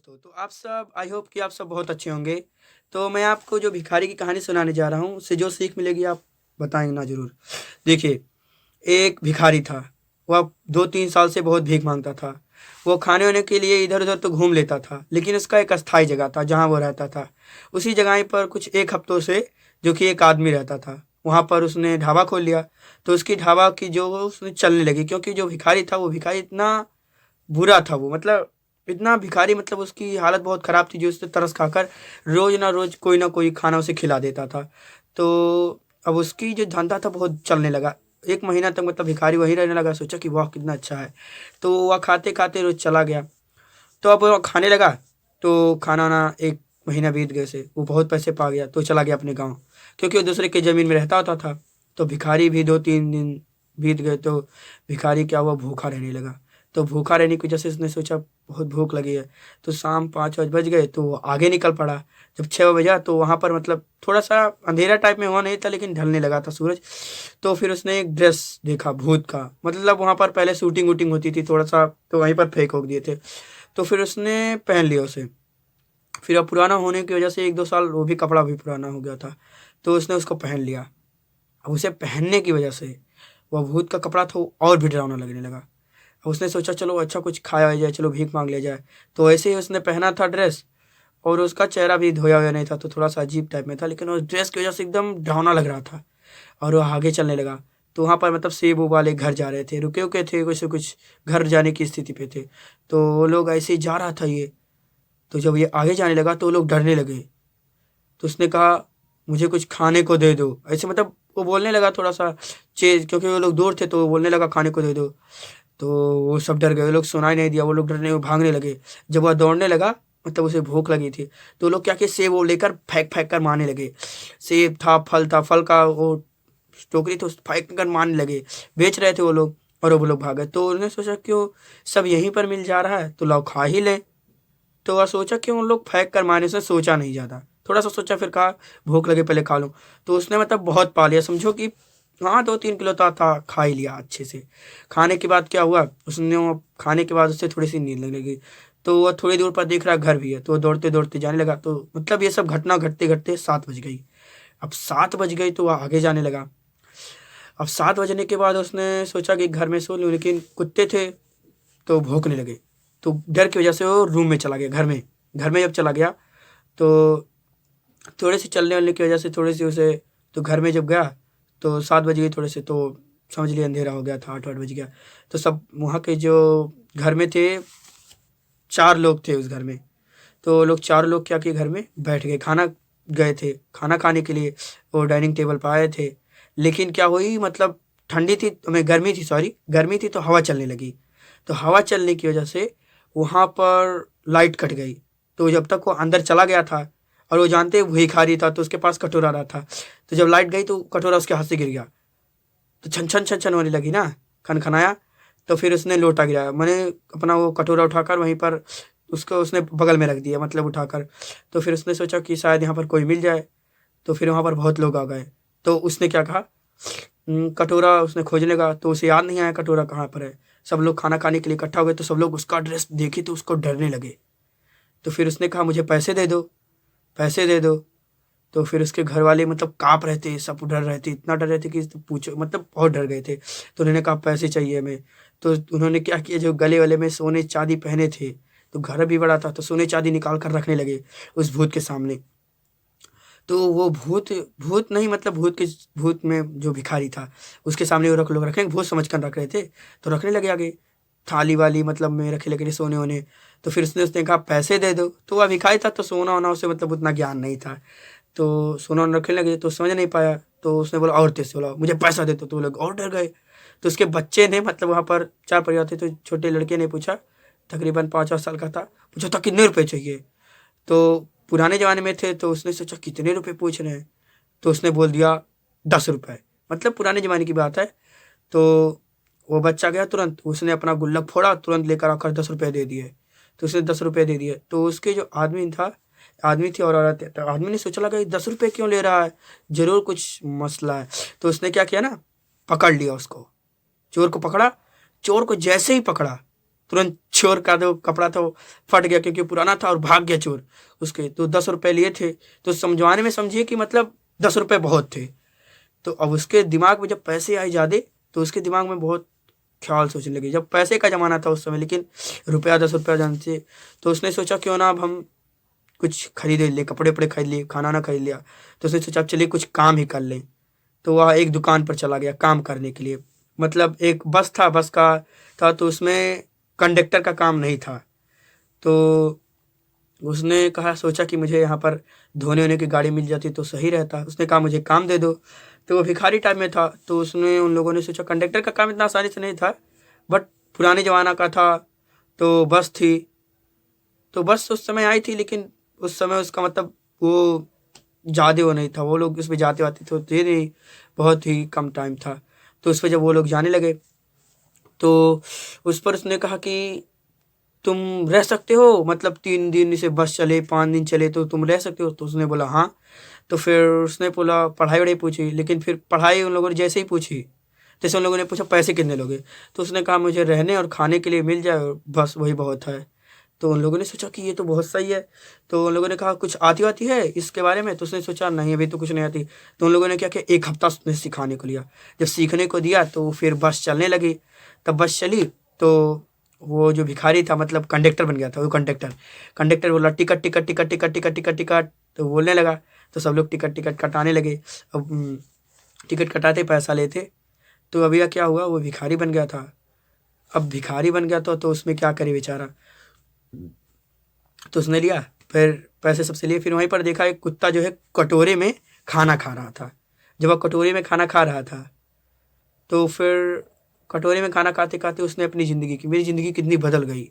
दोस्तों, तो आप सब आई होप कि आप सब बहुत अच्छे होंगे। तो मैं आपको जो भिखारी की कहानी सुनाने जा रहा हूँ, उससे जो सीख मिलेगी आप बताएँगे ना ज़रूर। देखिए, एक भिखारी था। वह 2-3 साल से बहुत भीख माँगता था। वो खाने-वाने के लिए इधर-उधर तो घूम लेता था, लेकिन उसका एक अस्थायी जगह था जहाँ वो रहता था। उसी जगह पर कुछ 1 हफ्तों से जो कि एक आदमी रहता था। वहाँ पर उसने ढाबा खोल लिया, तो उसकी ढाबा की जो उसने चलने लगी, क्योंकि जो भिखारी था, वो भिखारी इतना बुरा था वो, मतलब इतना भिखारी, मतलब उसकी हालत बहुत ख़राब थी, जो उससे तरस खाकर रोज़ ना रोज़ कोई ना कोई खाना उसे खिला देता था। तो अब उसकी जो धंधा था बहुत चलने लगा। 1 महीना तक मतलब भिखारी वहीं रहने लगा, सोचा कि वाह! कितना अच्छा है। तो वह खाते-खाते रोज़ चला गया। तो अब वो खाने लगा, तो खाना-वाना 1 महीना बीत गए उसे, वो बहुत पैसे पा गया, तो चला गया अपने गाँव, क्योंकि वो दूसरे की ज़मीन में रहता होता था। तो भिखारी भी 2-3 दिन बीत गए, तो भिखारी क्या हुआ, भूखा रहने लगा। तो भूखा रहने की वजह से उसने सोचा बहुत भूख लगी है, तो शाम 5-5 बज गए, तो वो आगे निकल पड़ा। जब 6 बजा तो वहाँ पर मतलब थोड़ा-सा अंधेरा टाइप में हुआ नहीं था, लेकिन ढलने लगा था सूरज। तो फिर उसने एक ड्रेस देखा भूत का, मतलब वहाँ पर पहले शूटिंग-वूटिंग होती थी थोड़ा-सा, तो वहीं पर फेंक-वूक दिए थे। तो फिर उसने पहन लिया उसे। फिर अब पुराना होने की वजह से 1-2 साल वो भी कपड़ा भी पुराना हो गया था, तो उसने उसको पहन लिया। अब उसे पहनने की वजह से वो भूत का कपड़ा था वो और भी डरावना लगने लगा। अब उसने सोचा चलो अच्छा कुछ खाया जाए, चलो भीख माँग लिया जाए। तो ऐसे ही उसने पहना था ड्रेस, और उसका चेहरा भी धोया-वोया नहीं था, तो थोड़ा-सा अजीब टाइप में था, लेकिन उस ड्रेस की वजह से एकदम डरावना लग रहा था। और वो आगे चलने लगा, तो वहाँ पर मतलब सेब-वेब वाले घर जा रहे थे, रुके-वुके थे, कुछ से कुछ घर जाने की स्थिति पे थे। तो वो लोग ऐसे ही जा रहा था ये, तो जब ये आगे जाने लगा तो वो लोग डरने लगे। तो उसने कहा मुझे कुछ खाने को दे दो, ऐसे मतलब वो बोलने लगा थोड़ा-सा चेज़, क्योंकि वो लोग दूर थे, तो वो बोलने लगा खाने को दे दो। तो वो सब डर गए, वो लोग सुनाई नहीं दिया, वो लोग डरने भागने लगे। जब वह दौड़ने लगा, मतलब उसे भूख लगी थी, तो वो लोग क्या किए, सेब वो लेकर फेंक-फेंक कर मारने लगे। सेब था, फल का वो टोकरी थी, उस फेंक कर मारने लगे। बेच रहे थे वो लोग, और वो लोग भागे। तो उन्होंने सोचा क्यों सब यहीं पर मिल जा रहा है, तो लाओ खा ही लें। तो वह सोचा कि उन लोग फेंक कर मारने से, सोचा नहीं ज़्यादा, थोड़ा-सा सोचा, फिर कहा भूख लगे पहले खा लूँ। तो उसने मतलब बहुत पा लिया, समझो कि हाँ 2-3 किलो था, खा ही लिया अच्छे से। खाने के बाद क्या हुआ, उसने वो खाने के बाद उसे थोड़ी-सी नींद लगने लगी। तो वह थोड़ी दूर पर देख रहा घर भी है, तो वो दौड़ते-दौड़ते जाने लगा। तो मतलब ये सब घटना घटते-घटते 7 बज गई। अब 7 बज गई तो वह आगे जाने लगा। अब 7 बजने के बाद उसने सोचा कि घर में सो लूँ, लेकिन कुत्ते थे तो भौंकने लगे। तो डर की वजह से वो रूम में चला गया, घर में। घर में जब चला गया, तो थोड़े-से चलने-वलने की वजह से थोड़ी-सी उसे, तो घर में जब गया तो 7 बज गई थोड़े से, तो समझ लिए अंधेरा हो गया था, 8-8 बज गया। तो सब वहाँ के जो घर में थे, 4 लोग थे उस घर में। तो लोग चारों लोग क्या किए, घर में बैठ गए, खाना गए थे, खाना खाने के लिए वो डाइनिंग टेबल पर आए थे। लेकिन क्या हुई, मतलब ठंडी थी, मैं गर्मी थी, सॉरी गर्मी थी, तो हवा चलने लगी। तो हवा चलने की वजह से वहाँ पर लाइट कट गई। तो जब तक वो अंदर चला गया था, और वो जानते भिखारी था, तो उसके पास कटोरा रहा था। तो जब लाइट गई तो कटोरा उसके हाथ से गिर गया, तो छन-छन होने लगी ना, खनखनाया। तो फिर उसने लोटा गिराया, मैंने अपना वो कटोरा उठाकर वहीं पर उसको उसने बगल में रख दिया, मतलब उठाकर। तो फिर उसने सोचा कि शायद यहाँ पर कोई मिल जाए, तो फिर वहाँ पर बहुत लोग आ गए। तो उसने क्या कहा, कटोरा उसने खोजने लगा, तो उसे याद नहीं आया कटोरा कहाँ पर है। सब लोग खाना खाने के लिए इकट्ठा हो गए, तो सब लोग उसका ड्रेस देखे तो उसको डरने लगे। तो फिर उसने कहा मुझे पैसे दे दो, पैसे दे दो। तो फिर उसके घर वाले मतलब काँप रहे थे, सब डर रहे थे, इतना डर रहे थे कि पूछो, मतलब बहुत डर गए थे। तो उन्होंने कहा पैसे चाहिए हमें। तो उन्होंने क्या किया, जो गले-वले में सोने-चाँदी पहने थे, तो घर भी बड़ा था, तो सोने-चाँदी निकाल कर रखने लगे उस भूत के सामने। तो वो भूत भूत नहीं, मतलब भूत में जो भिखारी था, उसके सामने वो लोग रखे, भूत समझ कर रख रहे थे, तो रखने लगे आगे, थाली-वाली मतलब में रखे लगे सोने-वोने। तो फिर उसने कहा पैसे दे दो, तो वह भिखारी था, तो सोना-वोना उसे मतलब उतना ज्ञान नहीं था। तो सोना-वोना रखने लगे, तो समझ नहीं पाया, तो उसने बोला और तेज़ से बोला मुझे पैसा दे दो, तो वो लोग और डर गए। तो उसके बच्चे ने, मतलब वहाँ पर 4 परिवार थे, तो छोटे लड़के ने पूछा, तकरीबन 5-8 साल का था, पूछा था कितने रुपए चाहिए? तो पुराने ज़माने में थे, तो उसने सोचा कितने रुपए पूछ रहे हैं? तो उसने बोल दिया 10 रुपए, मतलब पुराने ज़माने की बात है। तो वो बच्चा गया तुरंत, उसने अपना गुल्लक फोड़ा, तुरंत लेकर आकर 10 रुपए दे दिए। तो उसने 10 रुपए दे दिए, तो उसके जो आदमी थी और औरत थी, तो आदमी ने सोचा लगा ये 10 रुपए क्यों ले रहा है? ज़रूर कुछ मसला है। तो उसने क्या किया ना, पकड़ लिया उसको, चोर को पकड़ा। चोर को जैसे ही पकड़ा, तुरंत चोर का जो कपड़ा था वो फट गया क्योंकि पुराना था और भाग गया चोर। उसके तो 10 रुपये लिए थे, तो समझवाने में समझिए कि मतलब 10 रुपये बहुत थे। तो अब उसके दिमाग में जब पैसे आए ज़्यादा, तो उसके दिमाग में बहुत ख्याल सोचने लगे। जब पैसे का ज़माना था उस समय, लेकिन रुपया 10 रुपया जानते, तो उसने सोचा क्यों ना अब हम कुछ खरीद लिए, कपड़े वपड़े खरीद लिए, खाना ना खरीद लिया। तो उसने सोचा अब चलिए कुछ काम ही कर लें। तो वह एक दुकान पर चला गया काम करने के लिए। मतलब एक बस था, बस का था, तो उसमें कंडक्टर का काम नहीं था। तो उसने कहा, सोचा कि मुझे यहाँ पर धोने वोने की गाड़ी मिल जाती तो सही रहता। उसने कहा मुझे काम दे दो। तो वो भिखारी टाइप में था, तो उसने उन लोगों ने सोचा कंडक्टर का काम इतना आसानी से नहीं था, बट पुराने ज़माना का था, तो बस थी। तो बस उस समय आई थी, लेकिन उस समय उसका मतलब वो ज़्यादा वो नहीं था, वो लोग उसमें जाते आते थे थे नहीं, बहुत ही कम टाइम था। तो उस पर जब वो लोग जाने लगे, तो उस पर उसने कहा कि तुम रह सकते हो, मतलब 3 दिन से बस चले, 5 दिन चले, तो तुम रह सकते हो? तो उसने बोला हाँ। तो फिर उसने बोला पढ़ाई वढ़ाई पूछी, लेकिन फिर पढ़ाई उन लोगों ने जैसे ही पूछी, जैसे उन लोगों ने पूछा पैसे कितने लोगे, तो उसने कहा मुझे रहने और खाने के लिए मिल जाए बस वही बहुत है। तो उन लोगों ने सोचा कि ये तो बहुत सही है। तो उन लोगों ने कहा कुछ आती है इसके बारे में? तो उसने सोचा नहीं अभी तो कुछ नहीं आती। तो उन लोगों ने क्या किया, 1 हफ्ता उसने सिखाने को लिया। जब सीखने को दिया तो फिर बस चलने लगी। तब बस चली, तो वो जो भिखारी था मतलब कंडक्टर बन गया था। वो कंडक्टर कंडक्टर बोला ticket ticket ticket ticket ticket ticket ticket, तो बोलने लगा। तो सब लोग टिकट टिकट कटाने लगे। अब टिकट कटाते पैसा लेते। तो अभी क्या हुआ, वो भिखारी बन गया था। अब भिखारी बन गया तो उसमें क्या करे बेचारा। तो उसने लिया, फिर पैसे सबसे लिए, फिर वहीं पर देखा एक कुत्ता जो है कटोरे में खाना खा रहा था। जब वह कटोरे में खाना खा रहा था, तो फिर कटोरे में खाना खाते खाते उसने अपनी ज़िंदगी की, मेरी ज़िंदगी कितनी बदल गई।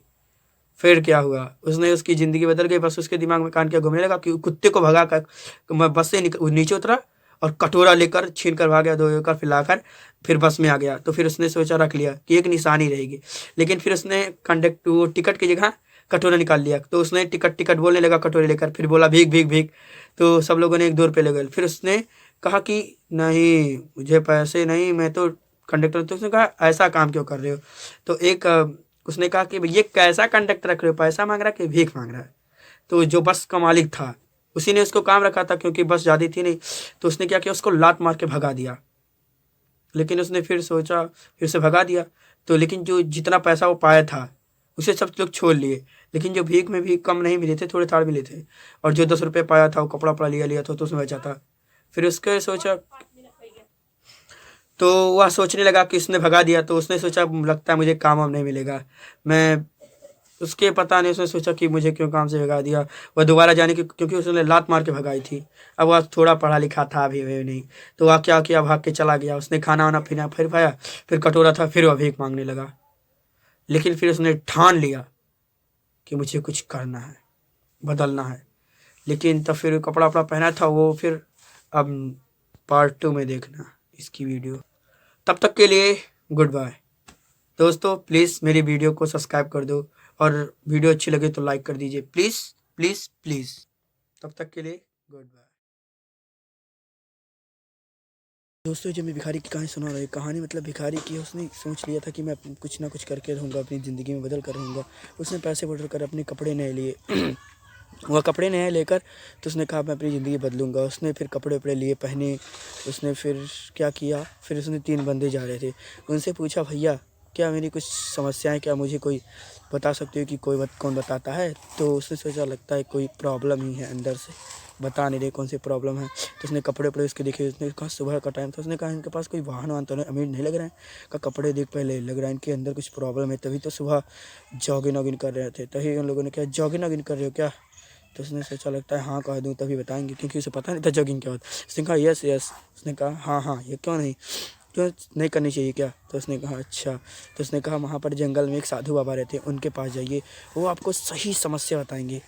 फिर क्या हुआ, उसने उसकी ज़िंदगी बदल गई। बस उसके दिमाग में कान क्या घूमने लगा कि कुत्ते को भगा कर मैं बस से नीचे उतरा और कटोरा लेकर छीन कर भाग गया, धोकर फिर फिर बस में आ गया। तो फिर उसने सोचा रख लिया कि एक निशानी रहेगी। लेकिन फिर उसने कंडक्ट वो टिकट की जगह कटोरा निकाल लिया। तो उसने टिकट टिकट बोलने लगा कटोरे लेकर, फिर बोला भीख भीख भीख। तो सब लोगों ने 1-2 रुपये ले गए। फिर उसने कहा कि नहीं मुझे पैसे नहीं, मैं तो कंडक्टर। तो उसने कहा ऐसा काम क्यों कर रहे हो? तो उसने कहा कि ये कैसा कंडक्टर रख रहे हो, पैसा मांग रहा है कि भीख मांग रहा है? तो जो बस का मालिक था उसी ने उसको काम रखा था, क्योंकि बस ज़्यादा थी नहीं। तो उसने क्या किया, उसको लात मार के भगा दिया। लेकिन उसने फिर सोचा, फिर से भगा दिया। तो लेकिन जो जितना पैसा वो पाया था उसे सब लोग छोड़ लिए। लेकिन जो भीख में भी कम नहीं मिले थे, थोड़े थाड़ मिले थे। और जो 10 रुपये पाया था वो कपड़ा वपड़ा लिया लिया था, तो उसमें बचा था। फिर उसके सोचा, तो वह सोचने लगा कि उसने भगा दिया, तो उसने सोचा लगता है मुझे काम वाम नहीं मिलेगा। मैं उसके पता नहीं, उसने सोचा कि मुझे क्यों काम से भगा दिया। वह दोबारा जाने की, क्योंकि उसने लात मार के भगाई थी। अब वह थोड़ा पढ़ा लिखा था भी नहीं। तो वह क्या किया, भाग के चला गया। उसने खाना वाना पीना फिर पाया, फिर कटोरा था, फिर वह भीख मांगने लगा। लेकिन फिर उसने ठान लिया कि मुझे कुछ करना है, बदलना है। लेकिन तब फिर कपड़ा वपड़ा पहना था वो। फिर अब पार्ट 2 में देखना इसकी वीडियो। तब तक के लिए गुड बाय। दोस्तों प्लीज़ मेरी वीडियो को सब्सक्राइब कर दो, और वीडियो अच्छी लगे तो लाइक कर दीजिए, प्लीज़ प्लीज़ प्लीज़। तब तक के लिए गुड बाय। दोस्तों जब मैं भिखारी की कहानी सुना रहा हूँ, कहानी मतलब भिखारी की, उसने सोच लिया था कि मैं कुछ ना कुछ करके रहूँगा, अपनी ज़िंदगी में बदल कर रहूँगा। उसने पैसे बदल कर अपने कपड़े नए लिए वह कपड़े नए लेकर, तो उसने कहा मैं अपनी ज़िंदगी बदलूँगा। उसने फिर कपड़े वपड़े लिए, पहने। उसने फिर क्या किया, फिर उसने 3 बंदे जा रहे थे, उनसे पूछा भैया क्या मेरी कुछ समस्याएं, क्या मुझे कोई बता सकते हो कि कौन बताता है? तो उसने सोचा लगता है कोई प्रॉब्लम ही है अंदर से, बता नहीं रहे कौन सी प्रॉब्लम है। तो उसने कपड़े वपड़े उसके देखे। उसने कहा सुबह का टाइम था। उसने कहा इनके पास कोई वाहन वाहन तो नहीं, अमीर नहीं लग रहे हैं। का कपड़े देख पहले, लग रहा है इनके अंदर कुछ प्रॉब्लम है, तभी तो सुबह जॉगिंग वॉगिंग कर रहे थे। तभी उन लोगों ने कहा जॉगिंग वॉगिंग कर रहे हो क्या? तो उसने सोचा लगता है हाँ कह दूँ तभी बताएंगे, क्योंकि उसे पता नहीं था जॉगिंग क्या होता है। उसने कहा यस यस। उसने कहा हाँ हाँ, ये क्यों नहीं करनी चाहिए क्या? तो उसने कहा अच्छा। तो उसने कहा वहाँ पर जंगल में एक साधु बाबा रहते हैं, उनके पास जाइए, वो आपको सही समस्या बताएंगे।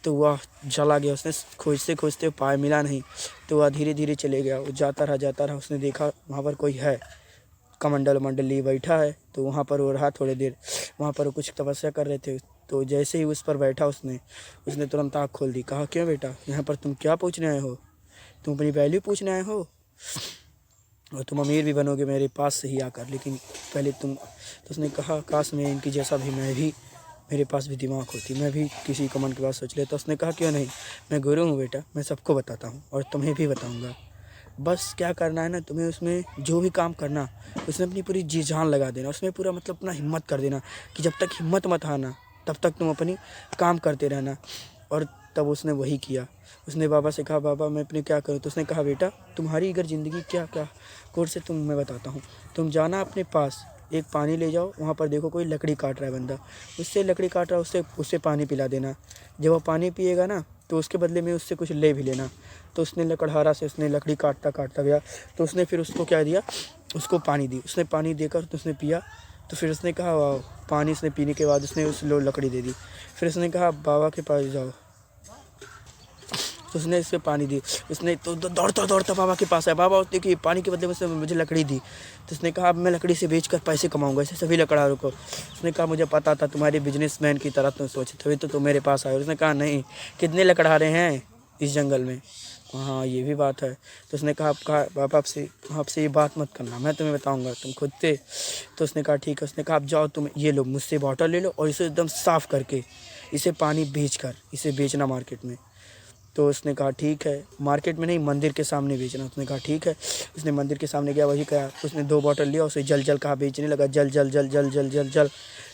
तो वह चला गया। उसने खोजते खोजते पाया, मिला नहीं। तो वह धीरे धीरे चले गया। वो जाता रहा। उसने देखा वहाँ पर कोई है, कमंडल वमंडल लिए बैठा है। तो वहाँ पर वो रहा थोड़ी देर। वहाँ पर वो कुछ तपस्या कर रहे थे। तो जैसे ही उस पर बैठा उसने तुरंत आँख खोल दी। कहा क्यों बेटा, यहाँ पर तुम क्या पूछने आए हो? तुम अपनी वैल्यू पूछने आए हो, और तुम अमीर भी बनोगे मेरे पास से ही आकर, लेकिन पहले तुम। तो उसने कहा काश मैं इनकी जैसा भी मैं मेरे पास भी दिमाग होती, मैं भी किसी का मन की बात सोच लेता। उसने कहा क्यों नहीं, मैं गुरु हूँ बेटा, मैं सबको बताता हूँ और तुम्हें भी बताऊँगा। बस क्या करना है ना तुम्हें, उसमें जो भी काम करना उसमें अपनी पूरी जी जान लगा देना, उसमें पूरा मतलब अपना हिम्मत कर देना कि जब तक हिम्मत मत हारना तब तक तुम अपनी काम करते रहना। और तब उसने वही किया। उसने बाबा से कहा बाबा मैं अपने क्या करूँ। तो उसने कहा बेटा तुम्हारी अगर ज़िंदगी क्या क्या कोर्स है तुम मैं बताता हूँ। तुम जाना अपने पास एक पानी ले जाओ, वहाँ पर देखो कोई लकड़ी काट रहा है बंदा, उससे लकड़ी काट रहा है, उससे उससे पानी पिला देना। जब वो पानी पिएगा ना तो उसके बदले में उससे कुछ ले भी लेना। तो उसने लकड़हारा से उसने लकड़ी काटता काटता गया, तो उसने फिर उसको क्या दिया, उसको पानी दी। उसने पानी देकर तो उसने पिया। तो फिर उसने कहा वाह, पानी उसने पीने के बाद उसने उस लो लकड़ी दे दी। फिर उसने कहा बाबा के पास जाओ, तो उसने इससे पानी दी। उसने तो दौड़ता दौड़ता बाबा के पास आया, बाबा देखिए पानी के बदले में उसने मुझे लकड़ी दी। तो उसने कहा अब मैं लकड़ी से बेचकर पैसे कमाऊंगा, ऐसे सभी लकड़हारों को। उसने कहा मुझे पता था तुम्हारे बिजनेसमैन की तरह तुम सोचते हुए तो मेरे पास आए। उसने कहा नहीं, कितने लकड़हारे हैं इस जंगल में। हाँ ये भी बात है। तो उसने कहा बाबा आपसे ये बात मत करना, मैं तुम्हें बताऊंगा, तुम खुद थे। तो उसने कहा ठीक है। उसने कहा अब जाओ तुम ये लो मुझसे बॉटल ले लो और इसे एकदम साफ़ करके इसे पानी इसे बेचना मार्केट में। तो उसने कहा ठीक है, मार्केट में नहीं मंदिर के सामने बेचना। उसने कहा ठीक है। उसने मंदिर के सामने गया, वही कहा। उसने 2 बॉटल लिया, उसे जल जल कहा बेचने लगा, जल जल जल जल जल जल जल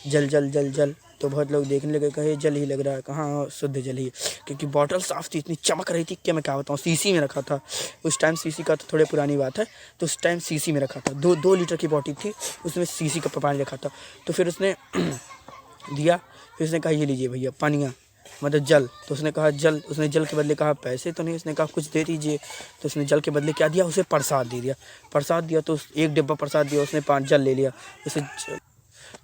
जल जल जल जल। तो बहुत लोग देखने लगे, कहे जल ही लग रहा है, कहाँ शुद्ध जल ही, क्योंकि बॉटल साफ़ थी, इतनी चमक रही थी कि मैं क्या बताऊँ। शीशी में रखा था उस टाइम, शीशी का तो थोड़े पुरानी बात है, तो उस टाइम शीशी में रखा था। 2 लीटर की बॉटल थी, उसमें शीशी का पानी रखा था। तो फिर उसने दिया। फिर उसने कहा ये लीजिए भैया पानिया, मतलब जल। तो उसने कहा जल, उसने जल के बदले कहा पैसे तो नहीं। उसने कहा कुछ दे दीजिए। तो उसने जल के बदले क्या दिया, उसे प्रसाद दे दिया। प्रसाद दिया तो एक डिब्बा प्रसाद दिया, उसने 5 जल ले लिया। उसे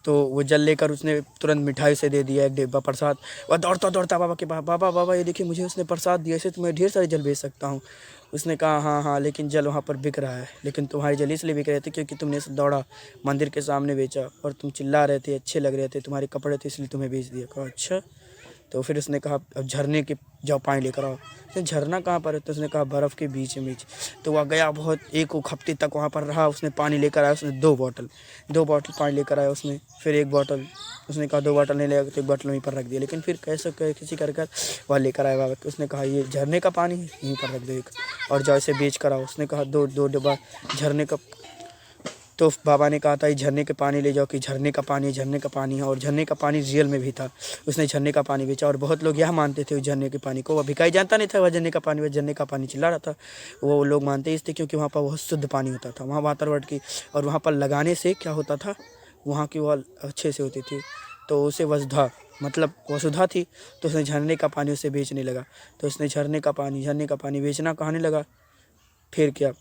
तो वो जल लेकर उसने तुरंत मिठाई से दे दिया 1 डिब्बा प्रसाद। वह दौड़ता दौड़ता बाबा के पास, बाबा बाबा ये देखिए मुझे उसने प्रसाद दिया, इसे तो मैं ढेर सारे जल बेच सकता हूँ। उसने कहा हाँ हाँ लेकिन जल वहाँ पर बिक रहा है, लेकिन तुम्हारे जल इसलिए बिक रहे थे क्योंकि तुमने दौड़ा मंदिर के सामने बेचा और तुम चिल्ला रहे थे, अच्छे लग रहे थे, तुम्हारे कपड़े थे इसलिए तुम्हें बेच दिया। कहा अच्छा। तो फिर उसने कहा अब झरने के जाओ पानी लेकर आओ। उसने झरना कहाँ पर है, तो उसने कहा बर्फ़ के बीच में। तो वह गया, बहुत 1 हफ्ते तक वहाँ पर रहा। उसने पानी लेकर आया, उसने 2 बॉटल पानी लेकर आया उसने। फिर 1 बॉटल, उसने कहा 2 बॉटल नहीं लेगा तो 1 बॉटल वहीं पर रख दिया। लेकिन फिर कैसे किसी कर वह लेकर आया बाबा। उसने कहा ये झरने का पानी है, यहीं पर रख दो एक, और जाओ इसे बेच कर आओ। उसने कहा 2 डिब्बा झरने का। तो बाबा ने कहा था ये झरने के पानी ले जाओ, कि झरने का पानी है, और झरने का पानी रियल में भी था। उसने झरने का पानी बेचा और बहुत लोग यह मानते थे उस झरने के पानी को। वह भिखारी जानता नहीं था वह झरने का पानी चिल्ला रहा था। वो लोग मानते इसलिए क्योंकि वहाँ पर बहुत शुद्ध पानी होता था, वहाँ वातावरण की, और वहाँ पर लगाने से क्या होता था, वहाँ की वह अच्छे से होती थी। तो उसे वसुधा थी। तो उसने झरने का पानी उसे बेचने लगा। तो उसने झरने का पानी बेचना कहने लगा। फिर क्या,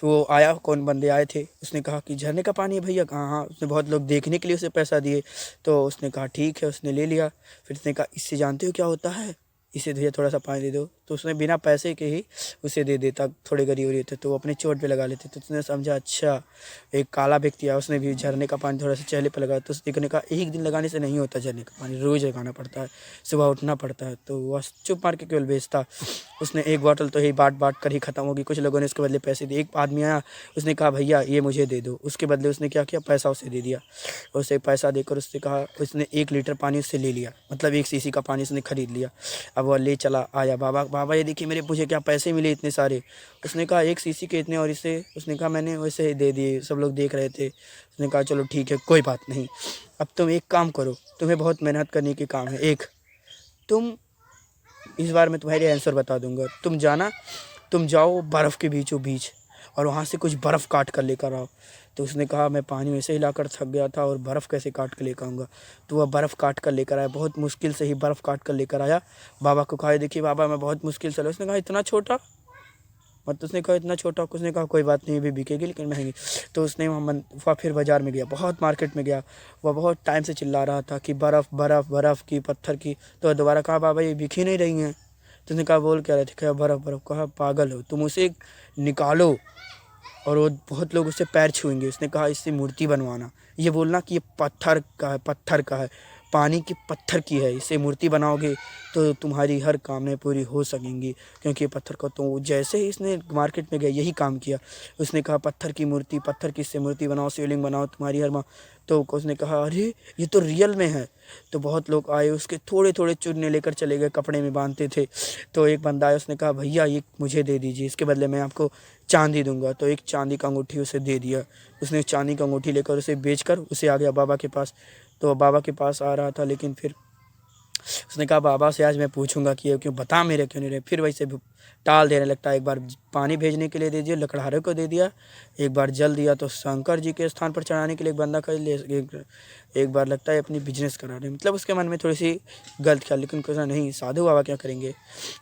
फिर वो आया, कौन बंदे आए थे, उसने कहा कि झरने का पानी है भैया। कहाँ, हाँ। उसने बहुत लोग देखने के लिए उसे पैसा दिए। तो उसने कहा ठीक है, उसने ले लिया। फिर उसने कहा इससे जानते हो क्या होता है, इसे भैया थोड़ा सा पानी दे दो। तो उसने बिना पैसे के ही उसे दे देता। थोड़े गरीब रहते तो वो अपने चोट पे लगा लेते। तो उसने समझा अच्छा एक काला व्यक्ति आया, उसने भी झरने का पानी थोड़ा सा चेहरे पर लगाया। तो उसने कहा 1 दिन लगाने से नहीं होता, झरने का पानी रोज़ लगाना पड़ता है, सुबह उठना पड़ता है। तो वह चुप मार के केवल बेचता। उसने 1 बॉटल तो ही बाँट कर ही ख़त्म होगी। कुछ लोगों ने उसके बदले पैसे दिए। एक आदमी आया, उसने कहा भैया ये मुझे दे दो। उसके बदले उसने क्या किया, पैसा उसे दे दिया। उसे पैसा देकर उससे कहा, उसने 1 लीटर पानी उससे ले लिया, मतलब 1 शीशी का पानी उसने खरीद लिया। अब वह ले चला आया, बाबा ये देखिए मेरे मुझे क्या पैसे मिले इतने सारे। उसने कहा 1 शीशी के इतने, और इसे उसने कहा मैंने वैसे ही दे दिए, सब लोग देख रहे थे। उसने कहा चलो ठीक है कोई बात नहीं, अब तुम एक काम करो, तुम्हें बहुत मेहनत करने के काम है। तुम इस बार मैं तुम्हारे आंसर बता दूंगा। तुम जाओ बर्फ़ के बीचों बीच और वहाँ से कुछ बर्फ़ काट कर लेकर आओ। तो उसने कहा मैं पानी में से ही लाकर थक गया था और बर्फ़ कैसे काट कर लेकर आऊँगा। तो वह बर्फ़ काट कर लेकर आया, बहुत मुश्किल से ही बर्फ़ काट कर लेकर आया। बाबा को कहा देखिए बाबा मैं बहुत मुश्किल से। उसने कहा इतना छोटा, उसने कहा इतना छोटा। उसने कहा कोई बात नहीं, भी बिकेगी लेकिन महंगी। तो उसने वह फिर बाज़ार में गया, बहुत मार्केट में गया। वह बहुत टाइम से चिल्ला रहा था कि बर्फ़ बर्फ़ बर्फ़ की, पत्थर की। तो दोबारा कहा बाबा ये बिक ही नहीं रही हैं। तो उसने कहा बोल क्या रहे थे, कहा बर्फ़ बर्फ़। कहा पागल हो तुम, उसे निकालो और वो बहुत लोग उससे पैर छुएंगे। उसने कहा इससे मूर्ति बनवाना, ये बोलना कि ये पत्थर का है, पानी की पत्थर की है, इसे मूर्ति बनाओगे तो तुम्हारी हर कामनाएं पूरी हो सकेंगी। क्योंकि ये पत्थर को तो जैसे ही इसने मार्केट में गया यही काम किया, उसने कहा पत्थर की मूर्ति, पत्थर की इससे मूर्ति बनाओ, शिवलिंग बनाओ, तुम्हारी हर माँ। तो उसने कहा अरे ये तो रियल में है। तो बहुत लोग आए, उसके थोड़े थोड़े चूरने लेकर चले गए, कपड़े में बांधते थे। तो एक बंदा आया, उसने कहा भैया ये मुझे दे दीजिए, इसके बदले मैं आपको चांदी दूंगा। तो एक चांदी का अंगूठी उसे दे दिया। उसने चांदी का अंगूठी लेकर उसे बेचकर उसे आ गया बाबा के पास। तो बाबा के पास आ रहा था, लेकिन फिर उसने कहा बाबा से आज मैं पूछूंगा कि ये क्यों बता मेरे क्यों नहीं रहे। फिर वैसे टाल देने लगता है। एक बार पानी भेजने के लिए दे दिया, लकड़हारे को दे दिया। एक बार जल दिया तो शंकर जी के स्थान पर चढ़ाने के लिए एक बंदा कर ले। एक बार लगता है अपनी बिजनेस करा रहे, मतलब उसके मन में थोड़ी सी गलत ख्याल, लेकिन कुछ नहीं, साधु बाबा क्या करेंगे,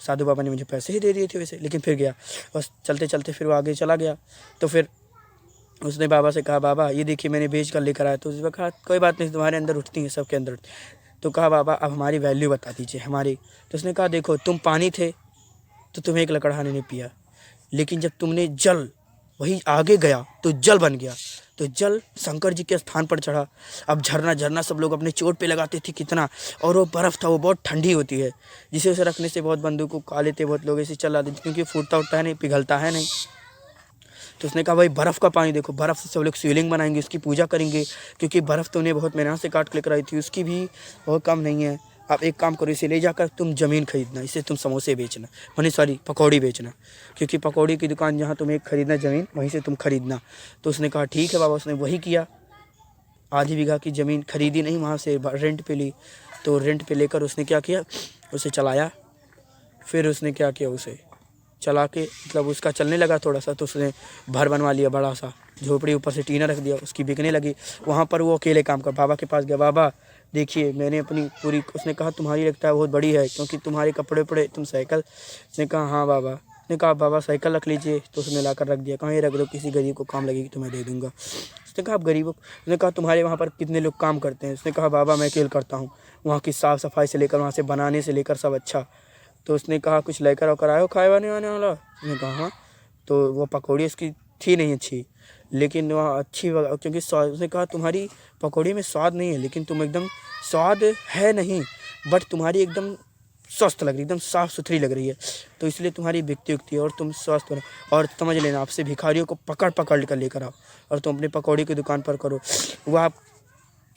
साधु बाबा ने मुझे पैसे ही दे दिए थे वैसे। लेकिन फिर गया, बस चलते चलते फिर वो आगे चला गया। तो फिर उसने बाबा से कहा बाबा ये देखिए मैंने बेच कर लेकर आया। तो उसने कहा कोई बात नहीं, तुम्हारे अंदर उठती हैं, सबके अंदर। तो कहा बाबा अब हमारी वैल्यू बता दीजिए हमारी। तो उसने कहा देखो तुम पानी थे तो तुम्हें एक लकड़हारे ने पिया, लेकिन जब तुमने जल वही आगे गया तो जल बन गया, तो जल शंकर जी के स्थान पर चढ़ा। अब झरना झरना सब लोग अपने चोट पे लगाते थे कितना, और वो बर्फ़ था, वो बहुत ठंडी होती है, जिसे उसे रखने से बहुत बंदूक को खा लेते बहुत लोग, ऐसे चला देते क्योंकि फूटता उठता है नहीं, पिघलता है नहीं। तो उसने कहा भाई बर्फ़ का पानी देखो, बर्फ़ से सब लोग शिवलिंग बनाएंगे, उसकी पूजा करेंगे, क्योंकि बर्फ़ तो उन्हें बहुत मेहनत से काट के लेकर आई थी, उसकी भी बहुत कम नहीं है। आप एक काम करो, इसे ले जाकर तुम ज़मीन खरीदना, इसे तुम समोसे बेचना, मानी सॉरी पकौड़ी बेचना, क्योंकि पकौड़ी की दुकान जहाँ तुम्हें खरीदना ज़मीन वहीं से तुम खरीदना। तो उसने कहा ठीक है बाबा। उसने वही किया, आधी बीघा की ज़मीन खरीदी नहीं, वहाँ से रेंट पे ली। तो रेंट पे लेकर उसने क्या किया, उसे चलाया। फिर उसने क्या किया, उसे चला के मतलब उसका चलने लगा थोड़ा सा, तो उसने घर बनवा लिया बड़ा सा, झोपड़ी ऊपर से टीना रख दिया, उसकी बिकने लगी। वहाँ पर वो अकेले काम कर, बाबा के पास गया, बाबा देखिए मैंने अपनी पूरी, उसने कहा तुम्हारी लगता है बहुत बड़ी है क्योंकि तुम्हारे कपड़े पड़े, तुम साइकिल। उसने कहा हाँ बाबा। उसने कहा बाबा साइकिल रख लीजिए। तो उसने ला कर रख दिया, कहाँ ये रख दो, किसी गरीब को काम लगेगी तो मैं दे दूँगा। उसने कहा आप गरीबों, उसने कहा तुम्हारे वहाँ पर कितने लोग काम करते हैं। उसने कहा बाबा मैं अकेले करता हूँ, वहाँ की साफ़ सफाई से लेकर वहाँ से बनाने से लेकर सब अच्छा। तो उसने कहा कुछ लेकर आकर आए हो खाए वाने वाने वाला। उसने कहा हाँ। तो वो पकौड़ी उसकी थी नहीं अच्छी, लेकिन वह अच्छी क्योंकि स्वाद, उसने कहा तुम्हारी पकौड़ी में स्वाद नहीं है, लेकिन तुम एकदम स्वाद है नहीं, बट तुम्हारी एकदम स्वस्थ लग रही, एकदम साफ़ सुथरी लग रही है, तो इसलिए तुम्हारी बिकती उगती है और तुम स्वस्थ हो। और समझ लेना, आपसे भिखारियों को पकड़ पकड़ कर लेकर आओ और तुम अपनी पकौड़ी की दुकान पर करो। वह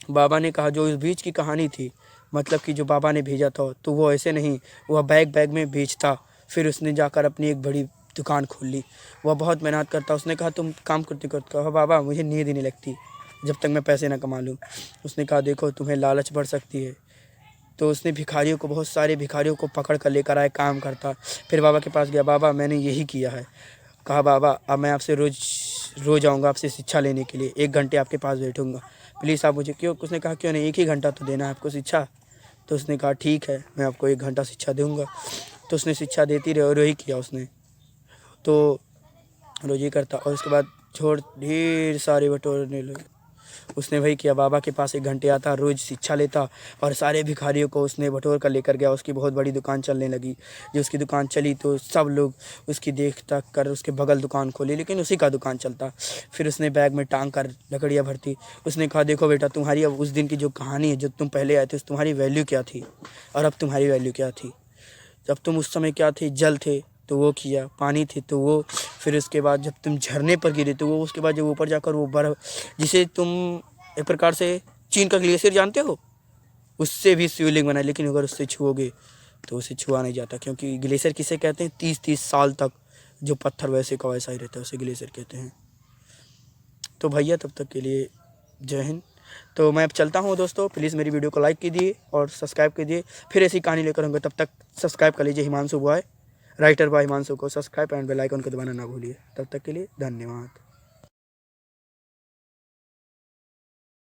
बाबा ने कहा जो इस बीच की कहानी थी, मतलब कि जो बाबा ने भेजा था, तो वो ऐसे नहीं, वह बैग बैग में बेचता। फिर उसने जाकर अपनी एक बड़ी दुकान खोल ली। वह बहुत मेहनत करता। उसने कहा तुम काम करते करते, कहा बाबा मुझे नींद ही नहीं लगती जब तक मैं पैसे ना कमा लूँ। उसने कहा देखो तुम्हें लालच बढ़ सकती है। तो उसने भिखारियों को, बहुत सारे भिखारियों को पकड़ कर लेकर आए, काम करता। फिर बाबा के पास गया, बाबा मैंने यही किया है। कहा बाबा अब मैं आपसे रोज़ आऊँगा आपसे शिक्षा लेने के लिए, 1 घंटे आपके पास बैठूँगा, प्लीज़ आप मुझे क्यों। उसने कहा क्यों नहीं, 1 ही घंटा तो देना है आपको शिक्षा। तो उसने कहा ठीक है मैं आपको 1 घंटा शिक्षा दूँगा। तो उसने शिक्षा देती रही और वही किया उसने। तो रोज़ ही करता और उसके बाद छोड़ ढेर सारे बटोरने लगे। उसने वही किया, बाबा के पास 1 घंटे आता, रोज़ शिक्षा लेता और सारे भिखारियों को उसने बटोर कर लेकर गया। उसकी बहुत बड़ी दुकान चलने लगी। जो उसकी दुकान चली तो सब लोग उसकी देख ताक कर उसके बगल दुकान खोली, लेकिन उसी का दुकान चलता। फिर उसने बैग में टांग कर लकड़ियाँ भरती। उसने कहा देखो बेटा तुम्हारी अब उस दिन की जो कहानी है, जो तुम पहले आए थे, तुम्हारी वैल्यू क्या थी और अब तुम्हारी वैल्यू क्या थी। जब तुम उस समय क्या थे, जल थे तो वो किया, पानी थे तो वो, फिर उसके बाद जब तुम झरने पर गिरे तो वो, उसके बाद जब ऊपर जाकर वो बर्फ़, जिसे तुम एक प्रकार से चीन का ग्लेशियर जानते हो, उससे भी शिवलिंग बना, लेकिन अगर उससे छुओगे तो उसे छुआ नहीं जाता, क्योंकि ग्लेशियर किसे कहते हैं, 30-30 साल तक जो पत्थर वैसे का वैसा ही रहता है, उसे ग्लेशियर कहते हैं। तो भैया तब तक के लिए जय हिंद। तो मैं अब चलता हूँ दोस्तों, प्लीज़ मेरी वीडियो को लाइक कीजिए और सब्सक्राइब कीजिए, फिर ऐसी कहानी लेकर आऊँगा। तब तक सब्सक्राइब कर लीजिए Himanshu boy, writer boy Himanshu को सब्सक्राइब एंड बेल आइकन को दबाना ना भूलिए। तब तक के लिए धन्यवाद।